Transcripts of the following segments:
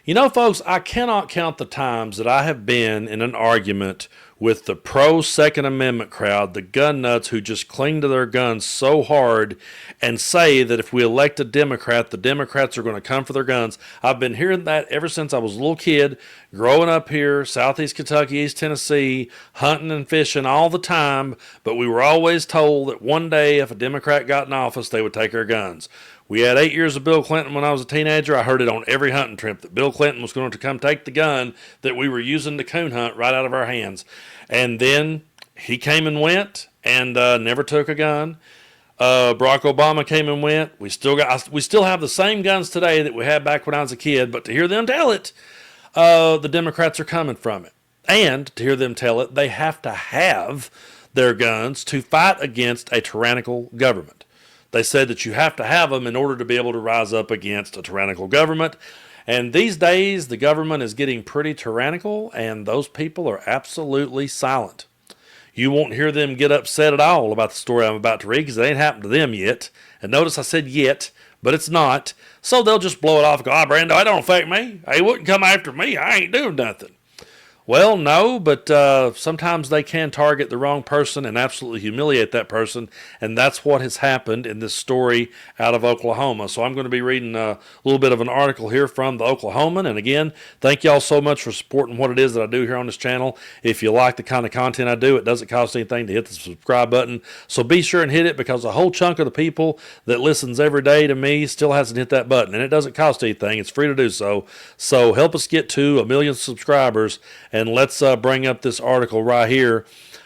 You know, folks, I cannot count the times that I have been in an argument with the pro Second Amendment crowd, the gun nuts who just cling to their guns so hard and say that if we elect a Democrat, the Democrats are going to come for their guns. I've been hearing that ever since I was a little kid, growing up here, Southeast Kentucky, East Tennessee, hunting and fishing all the time. But we were always told that one day if a Democrat got in office, they would take our guns. We had 8 years of Bill Clinton when I was a teenager. I heard it on every hunting trip that Bill Clinton was going to come take the gun that we were using to coon hunt right out of our hands. And then he came and went and never took a gun. Barack Obama came and went. We still have the same guns today that we had back when I was a kid. But to hear them tell it, the Democrats are coming from it. And to hear them tell it, they have to have their guns to fight against a tyrannical government. They said that you have to have them in order to be able to rise up against a tyrannical government. And these days, the government is getting pretty tyrannical, and those people are absolutely silent. You won't hear them get upset at all about the story I'm about to read because it ain't happened to them yet. And notice I said yet, but it's not. So they'll just blow it off and go, Brando, it don't affect me. He wouldn't come after me. I ain't doing nothing. Well, no, but sometimes they can target the wrong person and absolutely humiliate that person, and that's what has happened in this story out of Oklahoma. So I'm going to be reading a little bit of an article here from the Oklahoman, and again, thank y'all so much for supporting what it is that I do here on this channel. If you like the kind of content I do, it doesn't cost anything to hit the subscribe button, so be sure and hit it because a whole chunk of the people that listens every day to me still hasn't hit that button, and it doesn't cost anything. It's free to do so. So help us get to 1 million subscribers. And let's bring up this article right here.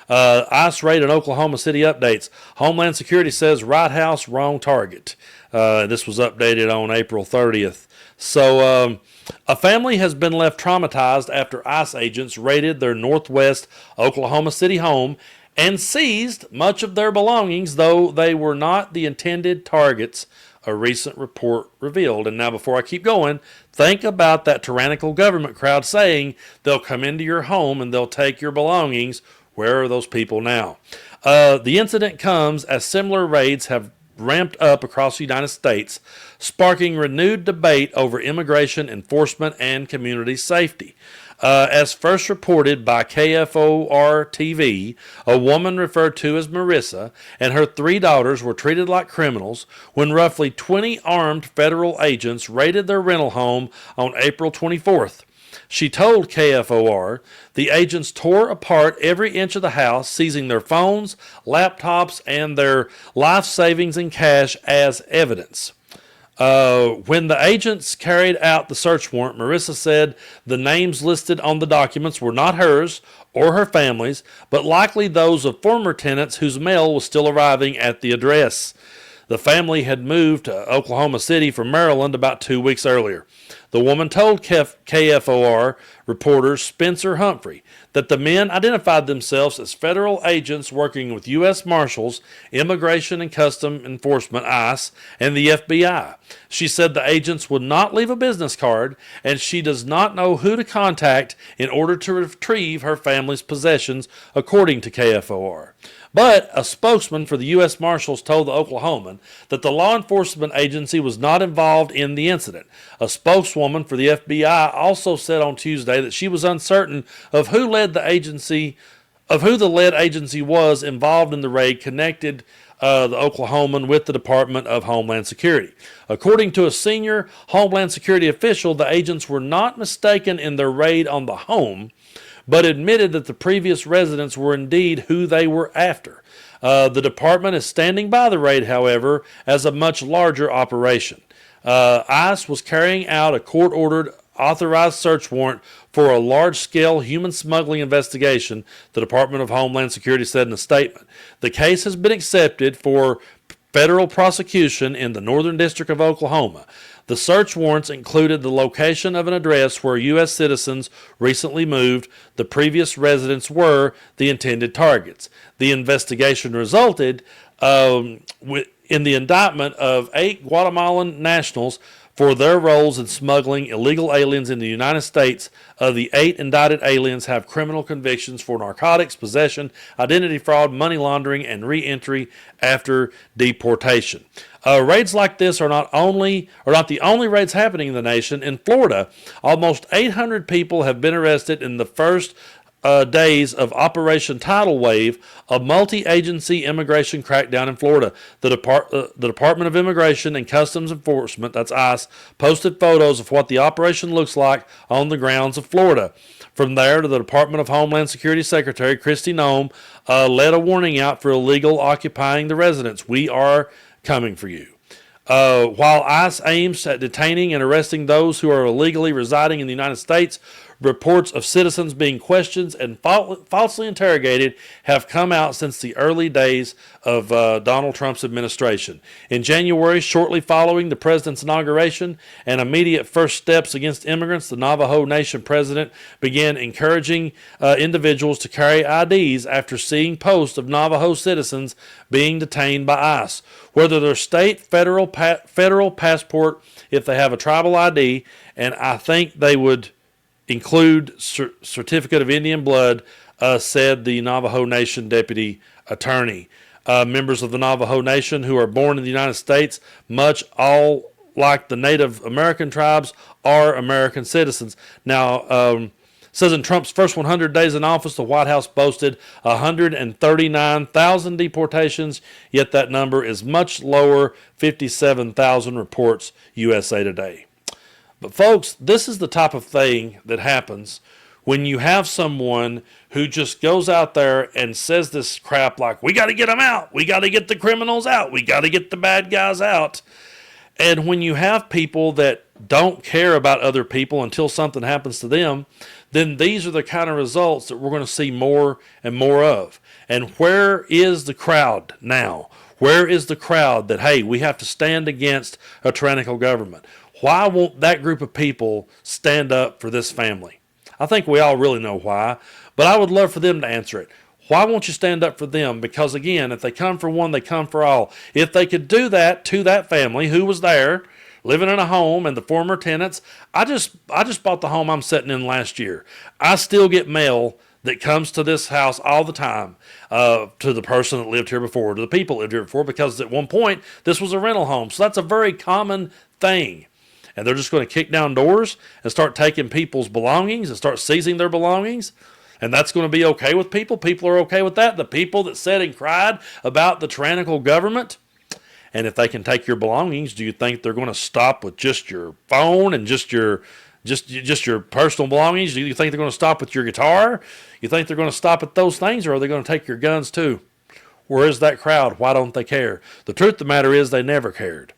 ICE raid in Oklahoma City updates. Homeland Security says White House wrong target. This was updated on April 30th. So a family has been left traumatized after ICE agents raided their northwest Oklahoma City home and seized much of their belongings, though they were not the intended targets, a recent report revealed. And now before I keep going, think about that tyrannical government crowd saying they'll come into your home and they'll take your belongings. Where are those people now? The incident comes as similar raids have ramped up across the United States, sparking renewed debate over immigration enforcement and community safety. As first reported by KFOR TV, a woman referred to as Marissa and her 3 daughters were treated like criminals when roughly 20 armed federal agents raided their rental home on April 24th. She told KFOR the agents tore apart every inch of the house, seizing their phones, laptops, and their life savings and cash as evidence. When the agents carried out the search warrant, Marissa said the names listed on the documents were not hers or her family's, but likely those of former tenants whose mail was still arriving at the address. The family had moved to Oklahoma City from Maryland about 2 weeks earlier. The woman told KFOR reporter Spencer Humphrey that the men identified themselves as federal agents working with U.S. Marshals, Immigration and Customs Enforcement, ICE, and the FBI. She said the agents would not leave a business card, and she does not know who to contact in order to retrieve her family's possessions, according to KFOR. But a spokesman for the U.S. Marshals told the Oklahoman that the law enforcement agency was not involved in the incident. A spokeswoman for the FBI also said on Tuesday that she was uncertain of who the lead agency was involved in the raid, connected the Oklahoman with the Department of Homeland Security. According to a senior Homeland Security official, the agents were not mistaken in their raid on the home, but admitted that the previous residents were indeed who they were after. The department is standing by the raid, however, as a much larger operation. ICE was carrying out a court-ordered authorized search warrant for a large-scale human smuggling investigation, the Department of Homeland Security said in a statement. The case has been accepted for federal prosecution in the Northern District of Oklahoma. The search warrants included the location of an address where U.S. citizens recently moved. The previous residents were the intended targets. The investigation resulted in the indictment of 8 Guatemalan nationals for their roles in smuggling illegal aliens in the United States. Of the 8 indicted aliens have criminal convictions for narcotics, possession, identity fraud, money laundering, and re-entry after deportation. Raids like this are not the only raids happening in the nation. In Florida, almost 800 people have been arrested in the first days of Operation Tidal Wave, a multi-agency immigration crackdown in Florida. The Department of Immigration and Customs Enforcement, that's ICE, posted photos of what the operation looks like on the grounds of Florida. From there, the Department of Homeland Security Secretary Kristi Noem led a warning out for illegal occupying the residence. We are coming for you. While ICE aims at detaining and arresting those who are illegally residing in the United States, reports of citizens being questioned and falsely interrogated have come out since the early days of Donald Trump's administration. In January, shortly following the president's inauguration and immediate first steps against immigrants, the Navajo Nation president began encouraging individuals to carry IDs after seeing posts of Navajo citizens being detained by ICE. Whether their state, federal passport, if they have a tribal ID, and I think they would include certificate of Indian blood, said the Navajo Nation deputy attorney. Members of the Navajo Nation who are born in the United States, much all like the Native American tribes, are American citizens. Now, says in Trump's first 100 days in office, the White House boasted 139,000 deportations, yet that number is much lower, 57,000, reports USA Today. But folks, this is the type of thing that happens when you have someone who just goes out there and says this crap like, we got to get them out. We got to get the criminals out. We got to get the bad guys out. And when you have people that don't care about other people until something happens to them, then these are the kind of results that we're going to see more and more of. And where is the crowd now? Where is the crowd that, hey, we have to stand against a tyrannical government? Why won't that group of people stand up for this family? I think we all really know why, but I would love for them to answer it. Why won't you stand up for them? Because again, if they come for one, they come for all. If they could do that to that family who was there, living in a home, and the former tenants, I just bought the home I'm sitting in last year. I still get mail that comes to this house all the time, to the person that lived here before, to the people that lived here before, because at one point this was a rental home. So that's a very common thing. And they're just going to kick down doors and start taking people's belongings and start seizing their belongings. And that's going to be okay with people. People are okay with that. The people that said and cried about the tyrannical government. And if they can take your belongings, do you think they're going to stop with just your phone and just your personal belongings? Do you think they're going to stop with your guitar? You think they're going to stop at those things, or are they going to take your guns too? Where is that crowd? Why don't they care? The truth of the matter is they never cared.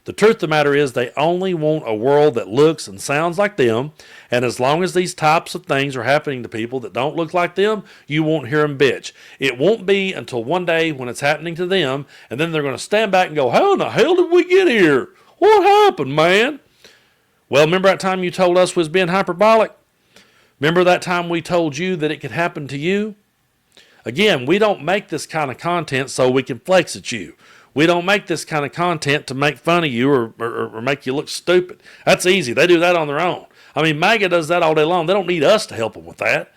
The truth of the matter is they only want a world that looks and sounds like them, and as long as these types of things are happening to people that don't look like them, you won't hear them bitch. It won't be until one day when it's happening to them, and then they're going to stand back and go, how in the hell did we get here? What happened, man? Well, remember that time you told us we was being hyperbolic? Remember that time we told you that it could happen to you? Again, we don't make this kind of content so we can flex at you. We don't make this kind of content to make fun of you or make you look stupid. That's easy. They do that on their own. I mean, MAGA does that all day long. They don't need us to help them with that.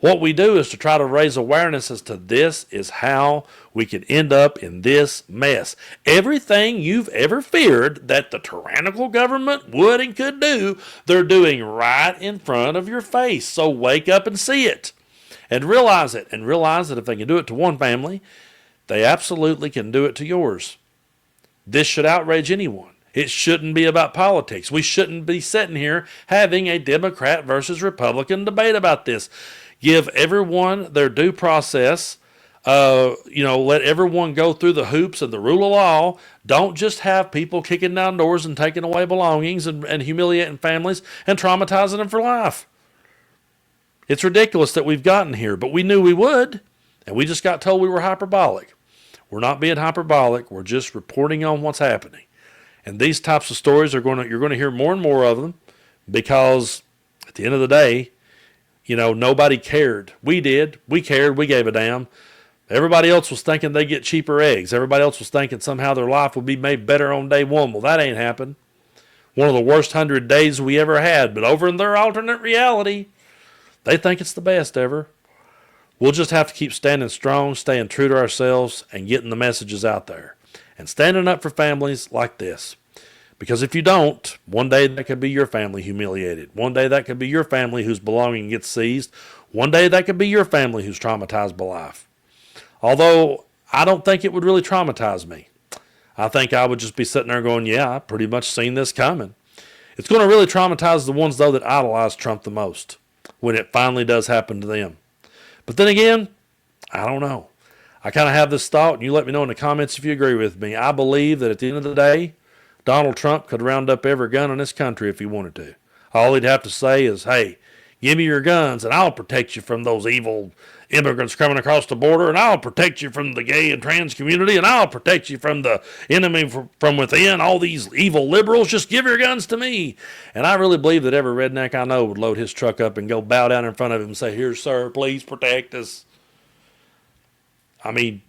What we do is to try to raise awareness as to this is how we could end up in this mess. Everything you've ever feared that the tyrannical government would and could do, they're doing right in front of your face. So wake up and see it and realize it. And realize that if they can do it to one family, they absolutely can do it to yours. This should outrage anyone. It shouldn't be about politics. We shouldn't be sitting here having a Democrat versus Republican debate about this. Give everyone their due process. Let everyone go through the hoops of the rule of law. Don't just have people kicking down doors and taking away belongings and humiliating families and traumatizing them for life. It's ridiculous that we've gotten here, but we knew we would, and we just got told we were hyperbolic. We're not being hyperbolic. We're just reporting on what's happening. And these types of stories you're going to hear more and more of them, because at the end of the day, nobody cared. We did. We cared. We gave a damn. Everybody else was thinking they get cheaper eggs. Everybody else was thinking somehow their life would be made better on day one. Well, that ain't happened. one of the worst 100 days we ever had. But over in their alternate reality, they think it's the best ever. We'll just have to keep standing strong, staying true to ourselves, and getting the messages out there. And standing up for families like this. Because if you don't, one day that could be your family humiliated. One day that could be your family whose belonging gets seized. One day that could be your family who's traumatized by life. Although I don't think it would really traumatize me. I think I would just be sitting there going, yeah, I pretty much seen this coming. It's going to really traumatize the ones, though, that idolize Trump the most when it finally does happen to them. But then again, I don't know. I kind of have this thought, and you let me know in the comments if you agree with me. I believe that at the end of the day, Donald Trump could round up every gun in this country if he wanted to. All he'd have to say is, hey, give me your guns and I'll protect you from those evil immigrants coming across the border, and I'll protect you from the gay and trans community, and I'll protect you from the enemy from within, all these evil liberals. Just give your guns to me. And I really believe that every redneck I know would load his truck up and go bow down in front of him and say, here, sir, please protect us. I mean,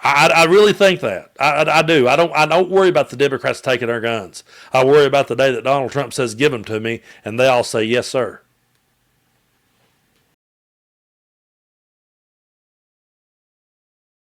I really think that. I do. I don't worry about the Democrats taking our guns. I worry about the day that Donald Trump says, give them to me, and they all say, yes, sir.